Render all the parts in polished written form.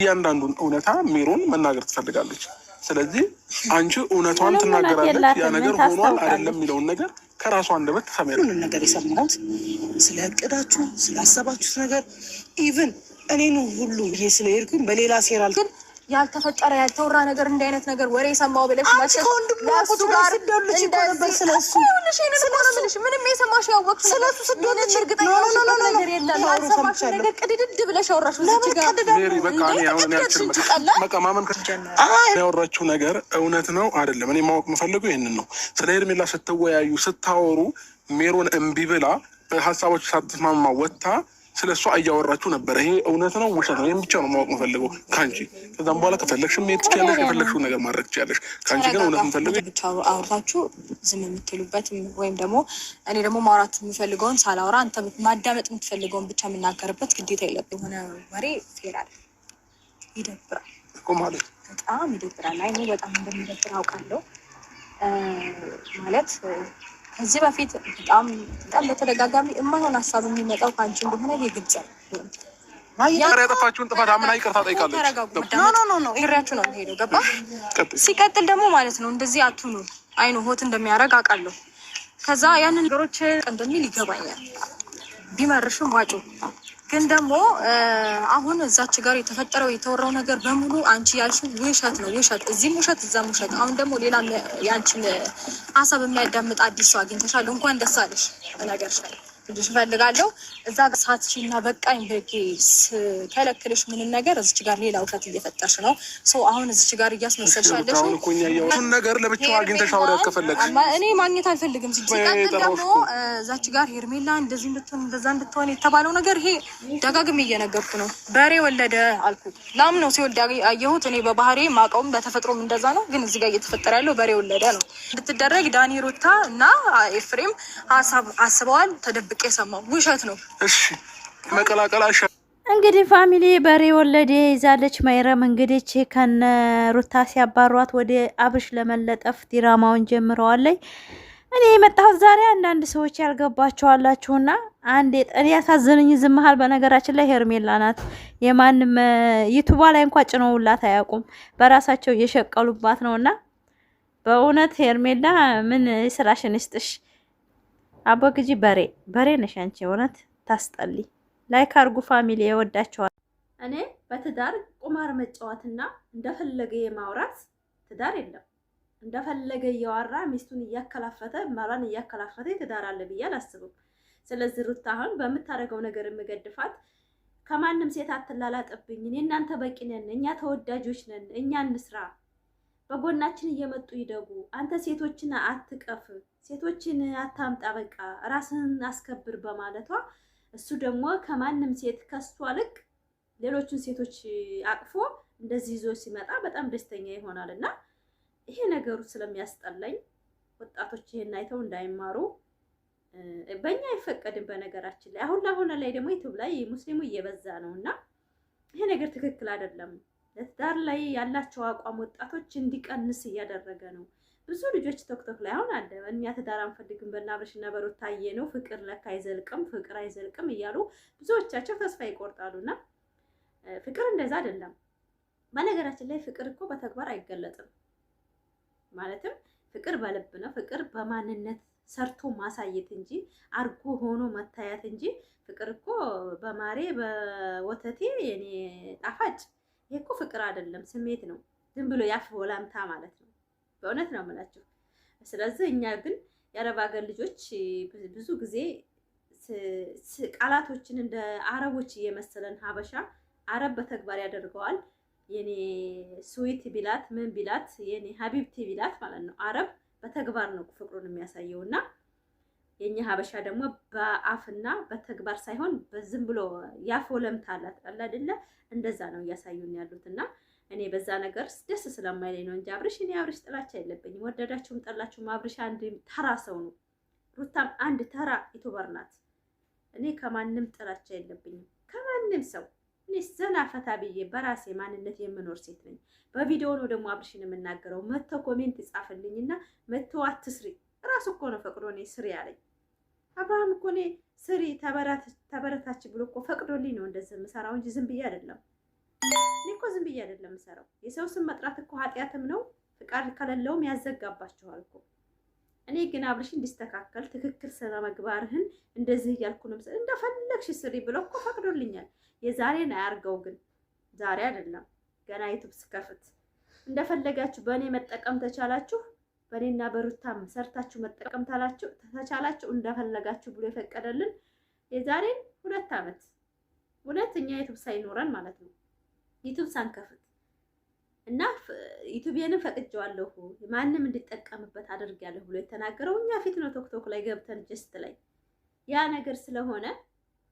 እያንዳንዱን እውነታ ሜሮን መናገር ትፈልጋለች። ስለዚህ አንቺ እውነቷን ትናገራለች። ያ ነገር ሆኗል አይደለም የሚለውን ነገር ከራሷ አንደበት ትሰማለች። ሁሉን ነገር የሰማሁት ስለ እቅዳችሁ ስላሰባችሁት ነገር ኢቭን እኔን ሁሉ ይሄ ስለሄድኩኝ በሌላ ሴራል ግን ያልተፈጠረ ያልተወራ ነገር እንደ አይነት ነገር ወሬ ሰማው ብለሽ ማለት ነው። ለሱ ጋር ስለሱ ምንም የሰማሽ ያወቅሽ ስለሱ ስለሱ እርግጠኛ ነገር የለም። ያልሰማሽ ነገር ቅድድድ ብለሽ አወራሽው እዚህ ጋር ሜሪ በቃ እኔ አሁን ያልችል በቃ ማመን ያወራችው ነገር እውነት ነው አይደለም። እኔ ማወቅ የምፈልገው ይሄንን ነው። ስለ ሄርሜላ ስትወያዩ ስታወሩ ሜሮን እምቢ ብላ በሀሳቦች ሳትስማማ ወጥታ ስለሷ እያወራችሁ ነበር። ይሄ እውነት ነው ውሸት ነው? ይሄን ብቻ ነው ማወቅ የምፈልገው ካንቺ። ከዛም በኋላ ከፈለግሽ መሄድ ትችያለሽ፣ የፈለግሽው ነገር ማድረግ ትችያለሽ። ካንቺ ግን እውነት የምፈልገው ብቻ አውርታችሁ ዝም የምትሉበት ወይም ደግሞ እኔ ደግሞ ማውራት የምፈልገውን ሳላወራ አንተ ማዳመጥ የምትፈልገውን ብቻ የምናገርበት ግዴታ የለብኝ። የሆነ ወሬ ፌር አለ ይደብራል እኮ ማለት በጣም ይደብራል። አይ ነው በጣም እንደሚደብር አውቃለሁ። ማለት ከዚህ በፊት በጣም በተደጋጋሚ የማይሆን ሀሳብ የሚመጣው ከአንቺ እንደሆነ ይሄ ግልጽ ነው። ያጠፋችሁን ጥፋት አምና ይቅርታ ጠይቃለች። ኖ ይሪያችሁ ነው የሚሄደው። ገባ? ሲቀጥል ደግሞ ማለት ነው እንደዚህ አትሁኑ። አይኑ ሆት እንደሚያደርግ አውቃለሁ። ከዛ ያንን ነገሮች እንደሚል ይገባኛል። ቢመርሽም ዋጩ ግን ደግሞ አሁን እዛች ጋር የተፈጠረው የተወራው ነገር በሙሉ አንቺ ያልሽው ውሸት ነው። ውሸት እዚህም ውሸት እዛም ውሸት። አሁን ደግሞ ሌላ ያንቺን ሀሳብ የሚያዳምጥ አዲስ ሰው አግኝተሻል። እንኳን ደስ አለሽ። እነግርሻለሁ ልጅ እፈልጋለሁ እዛ ሳትችይና በቃኝ ብዬ ስከለክልሽ ምንም ነገር እዚች ጋር ሌላ ውሸት እየፈጠርሽ ነው። ሰው አሁን እዚች ጋር እያስመሰልሽ ያለሽ ሁሉን ነገር ለብቻው አግኝተሽ አውሪያት ከፈለግሽ። እኔ ማግኘት አልፈልግም። ሲቀጥል ደግሞ እዛች ጋር ሄርሜላ እንደዚህ እንድትሆን እንደዛ እንድትሆን የተባለው ነገር ይሄ ደጋግሜ እየነገርኩ ነው። በሬ ወለደ አልኩ። ላም ነው ሲወልድ አየሁት። እኔ በባህሬ ማውቀውም በተፈጥሮም እንደዛ ነው። ግን እዚህ ጋር እየተፈጠረ ያለው በሬ ወለደ ነው። እንድትደረግ ዳኒ ሩታ እና ኤፍሬም ሀሳብ አስበዋል። ተደብቄ የሰማው ውሸት ነው። እሺ መቀላቀላሽ እንግዲህ ፋሚሊ በሬ ወለደ ይዛለች። ማይረም እንግዲህ ከነ ሩታ ሲያባሯት ወደ አብርሽ ለመለጠፍ ዲራማውን ጀምረዋለች። እኔ የመጣሁት ዛሬ አንዳንድ ሰዎች ያልገባቸው አላችሁና አንዴ እኔ ያሳዘነኝ ዝምሃል። በነገራችን ላይ ሄርሜላ ናት። የማንም ዩቲዩብ ላይ እንኳን ጭነውላት አያውቁም። በራሳቸው እየሸቀሉባት ነውና በእውነት ሄርሜላ ምን ስራሽን ይስጥሽ። አቦግጂ በሬ ነሽ አንቺ። እውነት ታስጠሊ። ላይክ አርጉ ፋሚሊ የወዳቸዋል። እኔ በትዳር ቁማር መጫወትና እንደፈለገ የማውራት ትዳር የለም። እንደፈለገ እያወራ ሚስቱን እያከላፈተ ማራን እያከላፈተ ትዳር አለ ብዬ አላስብም። ስለዚህ ሩታ አሁን በምታረገው ነገር የምገድፋት ከማንም ሴት አትላላጥብኝ። እኔ እናንተ በቂ ነን፣ እኛ ተወዳጆች ነን፣ እኛ እንስራ፣ በጎናችን እየመጡ ይደጉ። አንተ ሴቶችን አትቀፍ፣ ሴቶችን አታምጣ፣ በቃ ራስህን አስከብር በማለቷ እሱ ደግሞ ከማንም ሴት ከሷ ልቅ ሌሎችን ሴቶች አቅፎ እንደዚህ ይዞ ሲመጣ በጣም ደስተኛ ይሆናልና ይሄ ነገሩ ስለሚያስጠላኝ ወጣቶች ይሄን አይተው እንዳይማሩ በእኛ አይፈቀድም። በነገራችን ላይ አሁን ላይ ደግሞ ዩቲዩብ ላይ ሙስሊሙ እየበዛ ነውና ይሄ ነገር ትክክል አይደለም። ለትዳር ላይ ያላቸው አቋም ወጣቶች እንዲቀንስ እያደረገ ነው። ብዙ ልጆች ቲክቶክ ላይ አሁን አለ እኛ ትዳር አንፈልግም በእናብርሽና በሩታዬ ነው ፍቅር ለካ አይዘልቅም ፍቅር አይዘልቅም እያሉ ብዙዎቻቸው ተስፋ ይቆርጣሉና ፍቅር እንደዛ አይደለም። በነገራችን ላይ ፍቅር እኮ በተግባር አይገለጥም። ማለትም ፍቅር በልብ ነው። ፍቅር በማንነት ሰርቶ ማሳየት እንጂ አርጎ ሆኖ መታየት እንጂ ፍቅር እኮ በማሬ በወተቴ የኔ ጣፋጭ ይሄ እኮ ፍቅር አይደለም፣ ስሜት ነው። ዝም ብሎ ያፍ ወላምታ ማለት ነው። በእውነት ነው የምላችሁ። ስለዚህ እኛ ግን የአረብ ሀገር ልጆች ብዙ ጊዜ ቃላቶችን እንደ አረቦች እየመሰለን ሀበሻ አረብ በተግባር ያደርገዋል። የኔ ስዊት ቢላት ምን ቢላት የኔ ሀቢብቲ ቢላት ማለት ነው። አረብ በተግባር ነው ፍቅሩን የሚያሳየውና የኛ ሀበሻ ደግሞ በአፍና በተግባር ሳይሆን በዝም ብሎ ያፍ ወለምታ አለ አይደለ? እንደዛ ነው እያሳዩን ያሉትና እኔ በዛ ነገር ደስ ስለማይለኝ ነው እንጂ አብርሽ እኔ አብርሽ ጥላቻ የለብኝም። ወደዳችሁም ጠላችሁም አብርሽ አንድ ተራ ሰው ነው። ሩታም አንድ ተራ ዩቲዩበር ናት። እኔ ከማንም ጥላቻ የለብኝም ከማንም ሰው። እኔ ዘና ፈታ ብዬ በራሴ ማንነት የምኖር ሴት ነኝ። በቪዲዮ ነው ደግሞ አብርሽን የምናገረው። መጥቶ ኮሜንት ይጻፍልኝና መጥቶ አትስሪ ራሱ እኮ ነው ፈቅዶ እኔ ስሪ ያለኝ። አብርሃም እኮ እኔ ስሪ ተበረታች ብሎ እኮ ፈቅዶልኝ ነው እንደዚህ የምሰራው እንጂ ዝም ብዬ አይደለም። እኔ እኮ ዝም ብዬ አይደለም ሰራው። የሰው ስም መጥራት እኮ ኃጢያትም ነው። ፍቃድ ከሌለውም ያዘጋባችኋል እኮ። እኔ ግን አብርሽ እንዲስተካከል ትክክል ስነ ምግባርህን እንደዚህ እያልኩ ነው እንደፈለግሽ ስሪ ብሎ እኮ ፈቅዶልኛል። የዛሬን አያርገው ግን ዛሬ አይደለም ገና ዩቲዩብ ስከፍት እንደፈለጋችሁ በእኔ መጠቀም ተቻላችሁ፣ በእኔና በሩታም ሰርታችሁ መጠቀም ተቻላችሁ እንደፈለጋችሁ ብሎ የፈቀደልን የዛሬን 2 ዓመት እውነተኛ ዩቲዩብ ሳይኖረን ማለት ነው ዩቲዩብ ሳንከፍት እና ዩቲዩብዬንም ፈቅጄዋለሁ ማንም እንዲጠቀምበት አድርጌያለሁ ብሎ የተናገረው እኛ ፊት ነው ቶክቶክ ላይ ገብተን ጀስት ላይ ያ ነገር ስለሆነ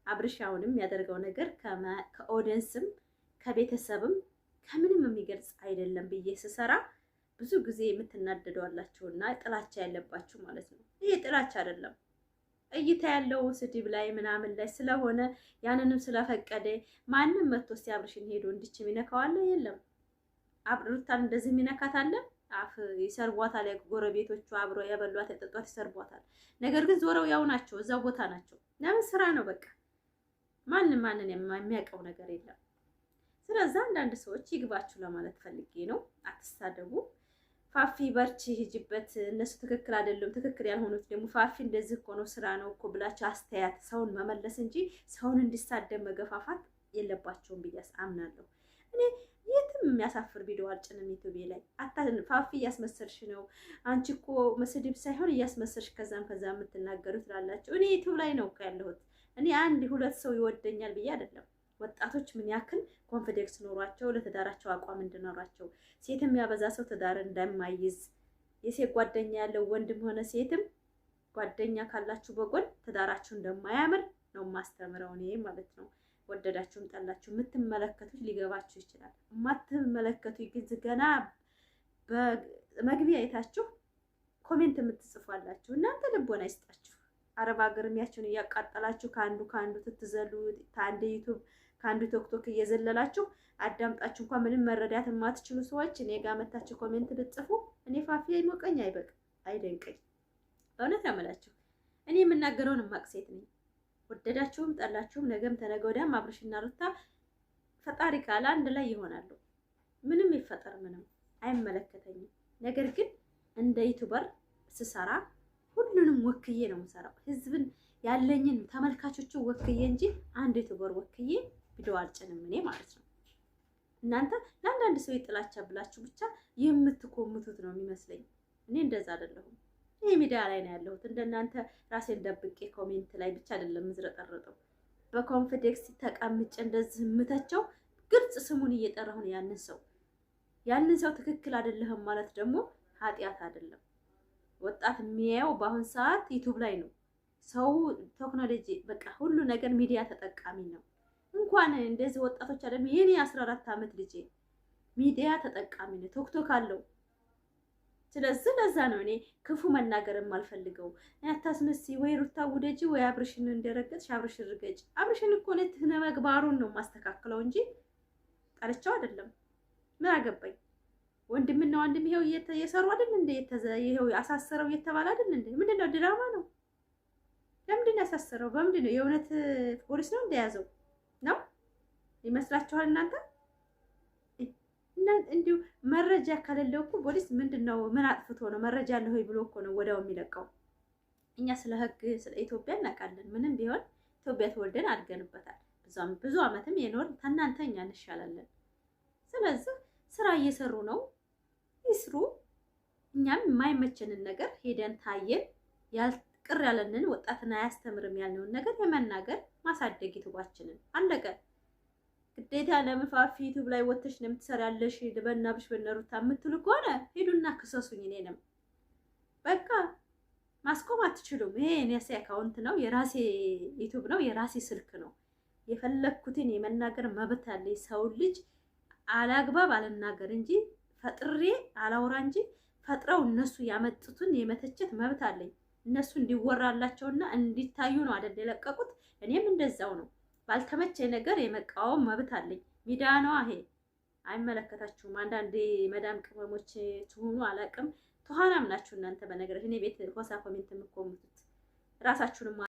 አብርሻውንም ያደርገው ነገር ከኦዲየንስም ከቤተሰብም ከምንም የሚገልጽ አይደለም ብዬ ስሰራ ብዙ ጊዜ የምትናደደዋላችሁና ጥላቻ ያለባችሁ ማለት ነው። ይሄ ጥላቻ አይደለም፣ እይታ ያለው ስድብ ላይ ምናምን ላይ ስለሆነ ያንንም ስለፈቀደ ማንም መጥቶ ሲያብርሽን ሄዶ እንድችም ይነካዋል የለም። ሩታን እንደዚህ የሚነካታል አፍ ይሰርቧታል። ጎረቤቶቹ አብሮ ያበሏት የጠጧት ይሰርቧታል። ነገር ግን ዞረው ያው ናቸው፣ እዛው ቦታ ናቸው። ለምን ስራ ነው በቃ። ማንን የሚያውቀው ነገር የለም። ስለዚህ አንዳንድ ሰዎች ይግባችሁ ለማለት ፈልጌ ነው። አትሳደቡ። ፋፊ በርቺ ሂጅበት፣ እነሱ ትክክል አይደሉም። ትክክል ያልሆኑት ደግሞ ፋፊ እንደዚህ እኮ ነው ስራ ነው እኮ ብላችሁ አስተያየት ሰውን መመለስ እንጂ ሰውን እንዲሳደብ መገፋፋት የለባቸውም ብዬ አምናለሁ። እኔ የትም የሚያሳፍር ቪዲዮ አልጭንም ዩቲዩብ ላይ። ፋፊ እያስመሰልሽ ነው አንቺ እኮ መስድብ ሳይሆን እያስመሰልሽ ከዛም የምትናገሩ ትላላችሁ። እኔ ዩቲዩብ ላይ ነው ያለሁት። እኔ 1-2 ሰው ይወደኛል ብዬ አይደለም። ወጣቶች ምን ያክል ኮንፊደንስ ኖሯቸው ለትዳራቸው አቋም እንዲኖራቸው፣ ሴት የሚያበዛ ሰው ትዳር እንደማይይዝ፣ የሴት ጓደኛ ያለው ወንድም ሆነ ሴትም ጓደኛ ካላችሁ በጎን ትዳራችሁ እንደማያምር ነው ማስተምረው እኔ ማለት ነው። ወደዳችሁም ጠላችሁ የምትመለከቱት ሊገባችሁ ይችላል። የማትመለከቱት ግን ገና በመግቢያ አይታችሁ ኮሜንት የምትጽፋላችሁ እናንተ ልቦና ይስጣችሁ። አረብ ሀገር የሚያችሁን እያቃጠላችሁ ከአንዱ ትትዘሉ ታንዴ ዩቲዩብ ከአንዱ ቶክቶክ እየዘለላችሁ አዳምጣችሁ እንኳን ምንም መረዳት የማትችሉ ሰዎች እኔ ጋር መታችሁ ኮሜንት ልጽፉ። እኔ ፋፊ አይሞቀኝ አይደንቀኝ። በእውነት ያመላችሁ እኔ የምናገረውን ማቅሴት ነኝ። ወደዳችሁም ጠላችሁም ነገም ተነገ ወዲያም አብርሽና ሩታ ፈጣሪ ካለ አንድ ላይ ይሆናሉ። ምንም ይፈጠር ምንም አይመለከተኝም። ነገር ግን እንደ ዩቲዩበር ስሰራ ሁሉንም ወክዬ ነው የምሰራው። ህዝብን ያለኝን ተመልካቾቹ ወክዬ እንጂ አንድ ዩቲዩበር ወክዬ ቪዲዮ አልጭንም እኔ ማለት ነው። እናንተ ለአንዳንድ ሰው ይጥላቻ ብላችሁ ብቻ የምትኮምቱት ነው የሚመስለኝ። እኔ እንደዛ አይደለሁም። ይሄ ሚዲያ ላይ ነው ያለሁት። እንደናንተ ራሴን ደብቄ ኮሜንት ላይ ብቻ አይደለም ምዝረጠረጠው። በኮንፊደንስ ተቀምጬ እንደዚህ ምተቸው ግልጽ ስሙን እየጠራሁ ነው ያንን ሰው ትክክል አይደለህም ማለት ደግሞ ኃጢያት አይደለም። ወጣት የሚያየው በአሁን ሰዓት ዩቲዩብ ላይ ነው። ሰው ቴክኖሎጂ በቃ ሁሉ ነገር ሚዲያ ተጠቃሚ ነው። እንኳን እንደዚህ ወጣቶች አይደለም የኔ 14 ዓመት ልጅ ሚዲያ ተጠቃሚ ነው። ቶክቶክ አለው። ስለዚህ ለዛ ነው እኔ ክፉ መናገርም አልፈልገው። አታስመሲ ወይ ሩታ ውደጂ ወይ አብርሽን እንደረገጥሽ አብርሽ ርገጭ። አብርሽን እኮ ለትነ መግባሩን ነው ማስተካከለው እንጂ ጠርቻው አይደለም። ምን አገባኝ? ወንድምና ወንድም ይሄው እየሰሩ አይደል እንዴ? ይሄው አሳሰረው እየተባለ አይደል እንዴ? ምንድነው? ድራማ ነው። ለምንድነው ያሳሰረው? በምንድነው? የእውነት ፖሊስ ነው እንደያዘው ነው ይመስላችኋል እናንተ? እንዲሁ መረጃ ከሌለው እኮ ፖሊስ ምንድነው ምን አጥፍቶ ነው መረጃ አለ ሆይ ብሎ እኮ ነው ወዲያው የሚለቀው። እኛ ስለ ህግ ስለ ኢትዮጵያ እናውቃለን። ምንም ቢሆን ኢትዮጵያ ተወልደን አድገንበታል። ብዙ አመትም የኖር ተናንተ እኛ እንሻላለን። ስለዚህ ስራ እየሰሩ ነው ይስሩ። እኛም የማይመቸንን ነገር ሄደን ታየን ያልቅር ያለንን ወጣትና አያስተምርም ያልነውን ነገር የመናገር ማሳደግ ዩቲዩባችንን አለቀ። ግዴታ ለምፋፊ ዩቲዩብ ላይ ወጥተሽ ነው የምትሰራለሽ በእናብሽ በነሩታ የምትሉ ከሆነ ሄዱና ክሰሱኝ። እኔንም በቃ ማስቆም አትችሉም። ይሄ የኔ አካውንት ነው፣ የራሴ ዩቲዩብ ነው፣ የራሴ ስልክ ነው። የፈለኩትን የመናገር መብት አለኝ። ሰው ልጅ አላግባብ አልናገር እንጂ ፈጥሬ አላውራ እንጂ ፈጥረው እነሱ ያመጡትን የመተቸት መብት አለኝ። እነሱ እንዲወራላቸውና እንዲታዩ ነው አይደል የለቀቁት። እኔም እንደዛው ነው። ባልተመቸ ነገር የመቃወም መብት አለኝ። ሚዲያ ነው ይሄ። አይመለከታችሁም። አንዳንዴ መዳም ቅመሞች ትሆኑ አላቅም። ተኋናም ናችሁ እናንተ። በነገራችን እኔ ቤት ሆሳ ኮሜንት የምትቆሙት ራሳችሁንም